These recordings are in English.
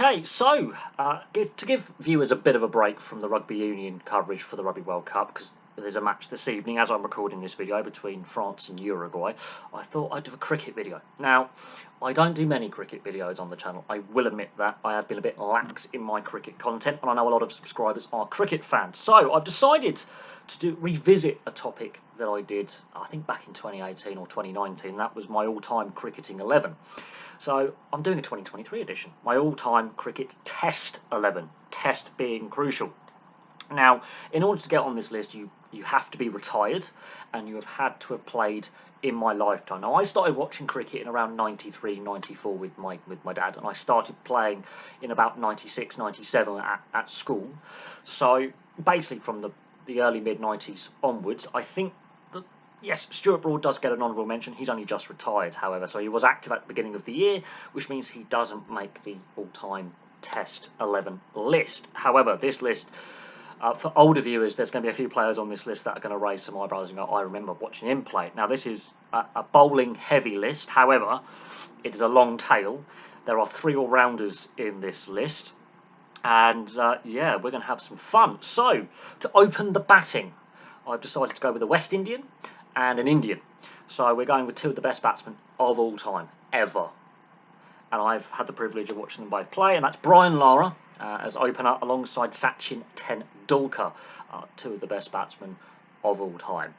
Okay, so to give viewers a bit of a break from the rugby union coverage for the Rugby World Cup, because there's a match this evening as I'm recording this video between France and Uruguay, I thought I'd do a cricket video. Now, I don't do many cricket videos on the channel, I will admit that. I have been a bit lax in my cricket content, and I know a lot of subscribers are cricket fans. So I've decided to revisit a topic that I did, I think back in 2018 or 2019. That was my all-time cricketing 11. So I'm doing a 2023 edition, my all-time cricket test 11, test being crucial. Now, in order to get on this list, you have to be retired, and you have had to have played in my lifetime. Now, I started watching cricket in around 93, 94 with my dad, and I started playing in about 96, 97 at school. So basically from the early mid-90s onwards, I think that, yes, Stuart Broad does get an honourable mention. He's only just retired, however, so he was active at the beginning of the year, which means he doesn't make the all-time Test 11 list. However, this list, for older viewers, there's going to be a few players on this list that are going to raise some eyebrows and go, I remember watching him play. Now, this is a bowling-heavy list. However, it is a long tail. There are 3 all-rounders in this list. And, yeah, we're going to have some fun. So, to open the batting, I've decided to go with a West Indian and an Indian. So we're going with 2 of the best batsmen of all time, ever. And I've had the privilege of watching them both play, and that's Brian Lara as opener alongside Sachin Tendulkar, 2 of the best batsmen of all time.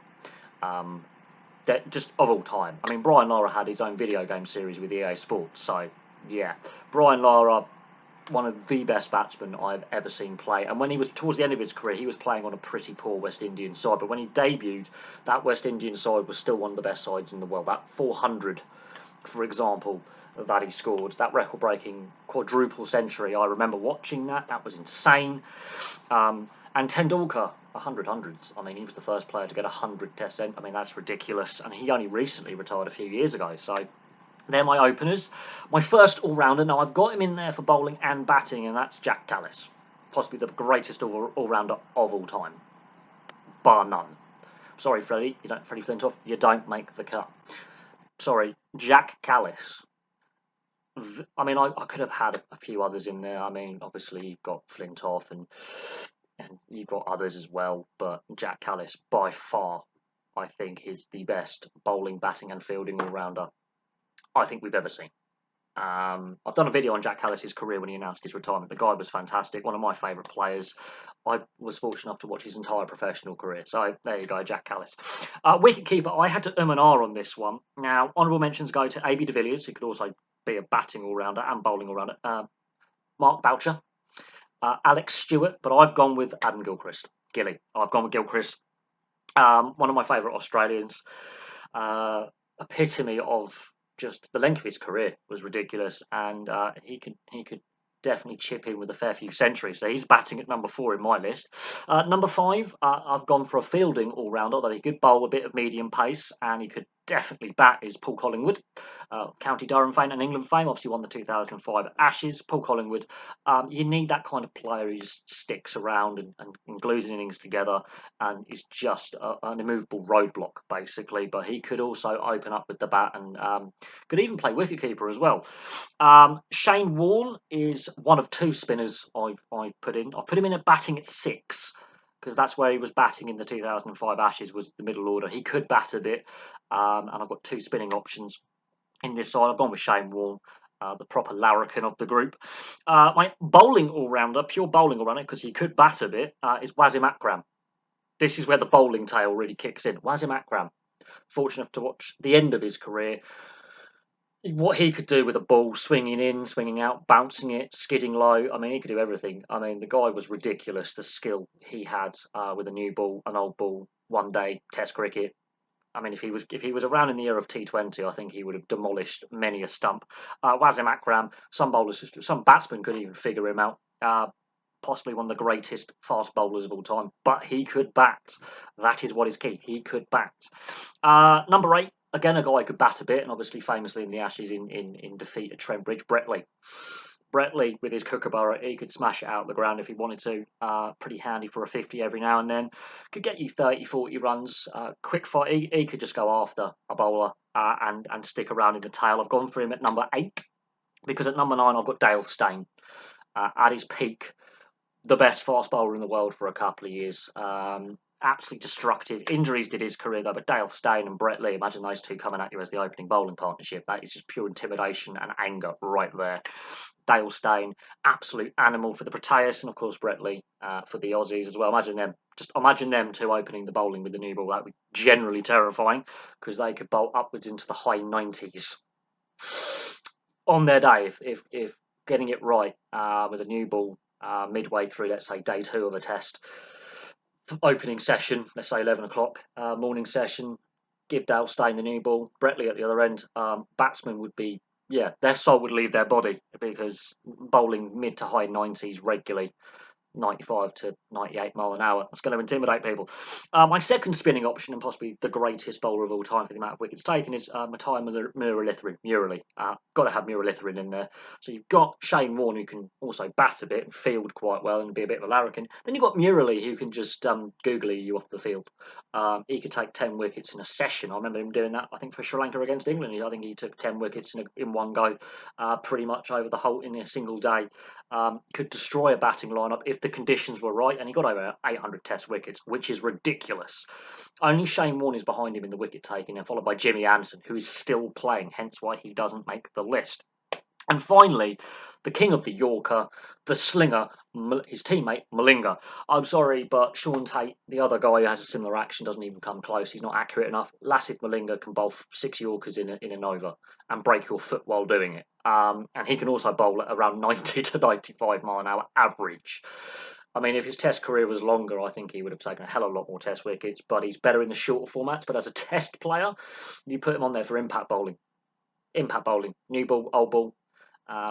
Just of all time. I mean, Brian Lara had his own video game series with EA Sports, so yeah. Brian Lara, one of the best batsmen I've ever seen play, and when he was towards the end of his career, he was playing on a pretty poor West Indian side, but when he debuted, that West Indian side was still one of the best sides in the world. That 400, for example, that he scored, that record-breaking quadruple century, I remember watching that was insane. And Tendulkar, 100 hundreds, I mean, he was the first player to get 100 Test centuries. I mean, that's ridiculous, and he only recently retired a few years ago, so they're my openers. My first all-rounder, now I've got him in there for bowling and batting, and that's Jacques Kallis. Possibly the greatest all-rounder of all time. Bar none. Sorry, Freddie Flintoff, you don't make the cut. Sorry, Jacques Kallis. I mean, I could have had a few others in there. I mean, obviously you've got Flintoff and you've got others as well, but Jacques Kallis, by far, I think, is the best bowling, batting and fielding all-rounder I think we've ever seen. I've done a video on Jacques Kallis' career when he announced his retirement. The guy was fantastic, one of my favourite players. I was fortunate enough to watch his entire professional career. So there you go, Jacques Kallis. Wicketkeeper, I had to and ah on this one. Now, honourable mentions go to A.B. de Villiers, who could also be a batting all-rounder and bowling all-rounder. Mark Boucher, Alex Stewart, but I've gone with Adam Gilchrist. Gilly. I've gone with Gilchrist. One of my favourite Australians. Epitome of just the length of his career was ridiculous, and he could definitely chip in with a fair few centuries. So he's batting at number 4 in my list. Number 5, I've gone for a fielding all-rounder, although he could bowl a bit of medium pace, and he could definitely bat, is Paul Collingwood. County Durham fame and England fame, obviously won the 2005 Ashes. Paul Collingwood, you need that kind of player who just sticks around and glues innings together and is just an immovable roadblock, basically. But he could also open up with the bat and could even play wicketkeeper as well. Shane Warne is one of 2 spinners I've put in. I put him in at batting at 6, because that's where he was batting in the 2005 Ashes, was the middle order. He could bat a bit, and I've got 2 spinning options in this side. I've gone with Shane Warne, the proper larrikin of the group. My bowling all-rounder, pure bowling all-rounder, because he could bat a bit, is Wasim Akram. This is where the bowling tail really kicks in. Wasim Akram, fortunate enough to watch the end of his career. What he could do with a ball, swinging in, swinging out, bouncing it, skidding low. I mean, he could do everything. I mean, the guy was ridiculous, the skill he had with a new ball, an old ball, one day, Test cricket. I mean, if he was around in the era of T20, I think he would have demolished many a stump. Wasim Akram, some batsmen could even figure him out. Possibly one of the greatest fast bowlers of all time, but he could bat. That is what is key. He could bat. Number 8, again, a guy who could bat a bit, and obviously famously in the Ashes in defeat at Trent Bridge, Brett Lee. Brett Lee, with his kookaburra, he could smash it out of the ground if he wanted to. Pretty handy for a 50 every now and then. Could get you 30, 40 runs. Quick fire. He could just go after a bowler and stick around in the tail. I've gone for him at number 8, because at number 9 I've got Dale Steyn. at his peak, the best fast bowler in the world for a couple of years. Absolutely destructive. Injuries did his career though, but Dale Steyn and Brett Lee, imagine those two coming at you as the opening bowling partnership. That is just pure intimidation and anger right there. Dale Steyn, absolute animal for the Proteus, and of course Brett Lee for the Aussies as well. Imagine them two opening the bowling with the new ball. That would be generally terrifying because they could bowl upwards into the high 90s on their day if getting it right with a new ball midway through, let's say day 2 of a test opening session, let's say 11 o'clock morning session, give Dale Steyn the new ball, Brett Lee at the other end, batsmen would be, their soul would leave their body because bowling mid to high 90s regularly, 95 to 98 mile an hour. That's going to intimidate people. My second spinning option, and possibly the greatest bowler of all time for the amount of wickets taken, is Matai Muralitharan. Got to have Muralitharan in there. So you've got Shane Warne, who can also bat a bit and field quite well and be a bit of a larrikin. Then you've got Murali, who can just googly you off the field. He could take 10 wickets in a session. I remember him doing that, I think, for Sri Lanka against England. I think he took 10 wickets in one go, pretty much over the whole in a single day. Could destroy a batting lineup if the conditions were right, and he got over 800 test wickets, which is ridiculous. Only Shane Warne is behind him in the wicket taking, and followed by Jimmy Anderson, who is still playing, hence why he doesn't make the list. And finally, the king of the Yorker, the slinger, his teammate Malinga. I'm sorry, but Sean Tate, the other guy who has a similar action, doesn't even come close. He's not accurate enough. Lasith Malinga can bowl 6 Yorkers in an over and break your foot while doing it. And he can also bowl at around 90 to 95 mile an hour average. I mean, if his test career was longer, I think he would have taken a hell of a lot more test wickets, but he's better in the shorter formats. But as a test player, you put him on there for impact bowling. New ball, old ball,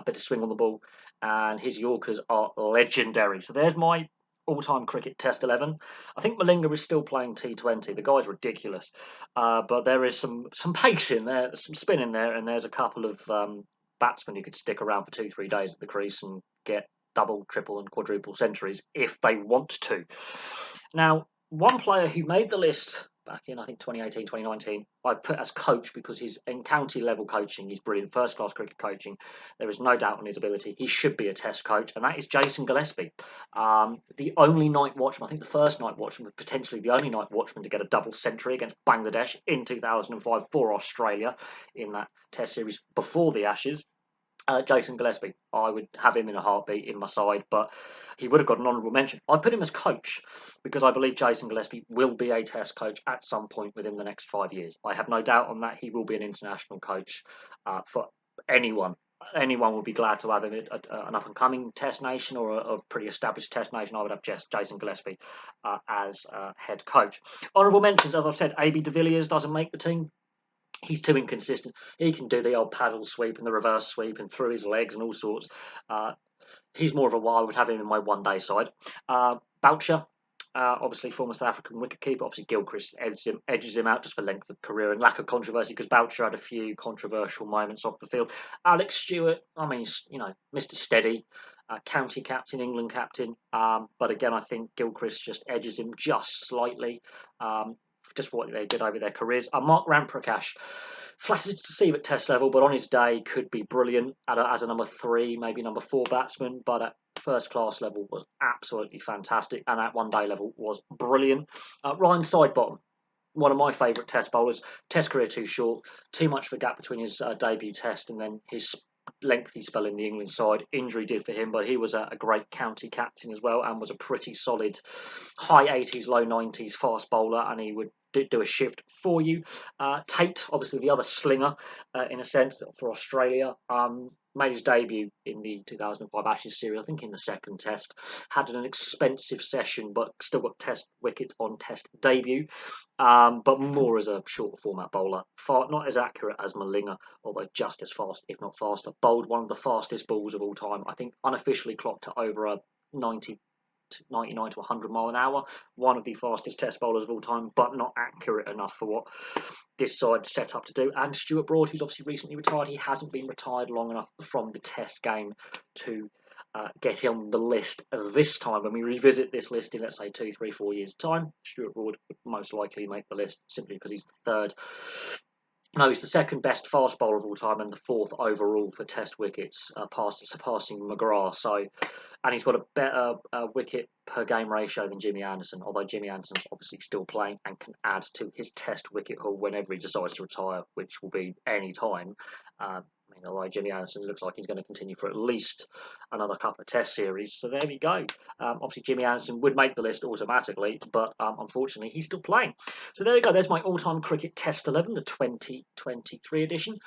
bit of swing on the ball, and his Yorkers are legendary. So there's my all-time cricket Test 11. I think Malinga is still playing T20. The guy's ridiculous, but there is some pace in there, some spin in there, and there's a couple of batsmen who could stick around for 2-3 days at the crease and get double, triple, and quadruple centuries if they want to. Now, one player who made the list back in, I think, 2018, 2019, I put as coach because he's in county level coaching. He's brilliant, first class cricket coaching. There is no doubt on his ability. He should be a test coach, and that is Jason Gillespie. The only night watchman, I think the first night watchman, but potentially the only night watchman to get a double century against Bangladesh in 2005 for Australia in that test series before the Ashes. Jason Gillespie, I would have him in a heartbeat in my side, but he would have got an honourable mention. I put him as coach because I believe Jason Gillespie will be a test coach at some point within the next 5 years. I have no doubt on that. He will be an international coach for anyone. Anyone would be glad to have him at an up-and-coming test nation or a pretty established test nation. I would have Jason Gillespie as head coach. Honourable mentions, as I've said, AB de Villiers doesn't make the team. He's too inconsistent. He can do the old paddle sweep and the reverse sweep and through his legs and all sorts. He's more of a I would have him in my one-day side. Boucher, obviously former South African wicketkeeper. Obviously Gilchrist edges him out just for length of career and lack of controversy because Boucher had a few controversial moments off the field. Alex Stewart, I mean, Mr. Steady, county captain, England captain. But again, I think Gilchrist just edges him just slightly. Just for what they did over their careers. Mark Ramprakash, flattered to see him at test level, but on his day could be brilliant as a number 3, maybe number 4 batsman, but at first class level was absolutely fantastic, and at one day level was brilliant. Ryan Sidebottom, one of my favourite test bowlers. Test career too short, too much of a gap between his debut test and then his lengthy spell in the England side. Injury did for him, but he was a great county captain as well and was a pretty solid high 80s, low 90s fast bowler, and he would do a shift for you. Tate, obviously the other slinger in a sense for Australia, made his debut in the 2005 Ashes series, I think in the second test. Had an expensive session, but still got test wickets on test debut. But more as a shorter format bowler. Not as accurate as Malinga, although just as fast, if not faster. Bowled one of the fastest balls of all time. I think unofficially clocked at over a 99 to 100 mile an hour. One of the fastest test bowlers of all time, but not accurate enough for what this side set up to do. And Stuart Broad, who's obviously recently retired, he hasn't been retired long enough from the test game to get him on the list this time. When we revisit this list in, let's say, 2, 3, 4 years' time, Stuart Broad would most likely make the list simply because he's the third No, he's the second best fast bowler of all time and the fourth overall for Test wickets, surpassing McGrath. So, and he's got a better wicket per game ratio than Jimmy Anderson. Although Jimmy Anderson's obviously still playing and can add to his Test wicket haul whenever he decides to retire, which will be any time. I mean, although Jimmy Anderson looks like he's going to continue for at least another couple of Test series. So there we go. Obviously, Jimmy Anderson would make the list automatically, but unfortunately, he's still playing. So there you go. There's my all-time cricket Test 11, the 2023 edition.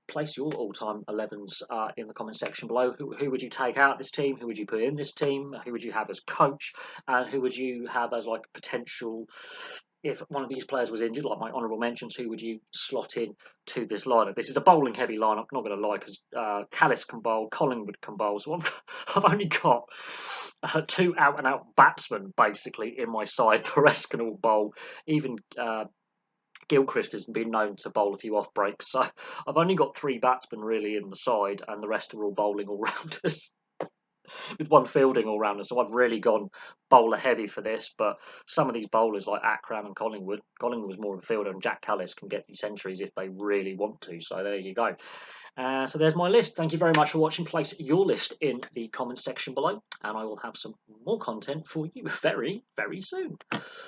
Place your all-time 11s in the comment section below. Who would you take out this team? Who would you put in this team? Who would you have as coach? And who would you have as like potential? If one of these players was injured, like my honourable mentions, who would you slot in to this lineup? This is a bowling heavy lineup, not going to lie, because Callis can bowl, Collingwood can bowl. So I've only got two out and out batsmen basically in my side. The rest can all bowl. Even Gilchrist has been known to bowl a few off breaks. So I've only got three batsmen really in the side, and the rest are all bowling all rounders. With one fielding all rounder. So I've really gone bowler heavy for this. But some of these bowlers like Akram and Collingwood was more of a fielder, and Jack Callis can get you centuries if they really want to. So there you go. So there's my list. Thank you very much for watching. Place your list in the comments section below, and I will have some more content for you very, very soon.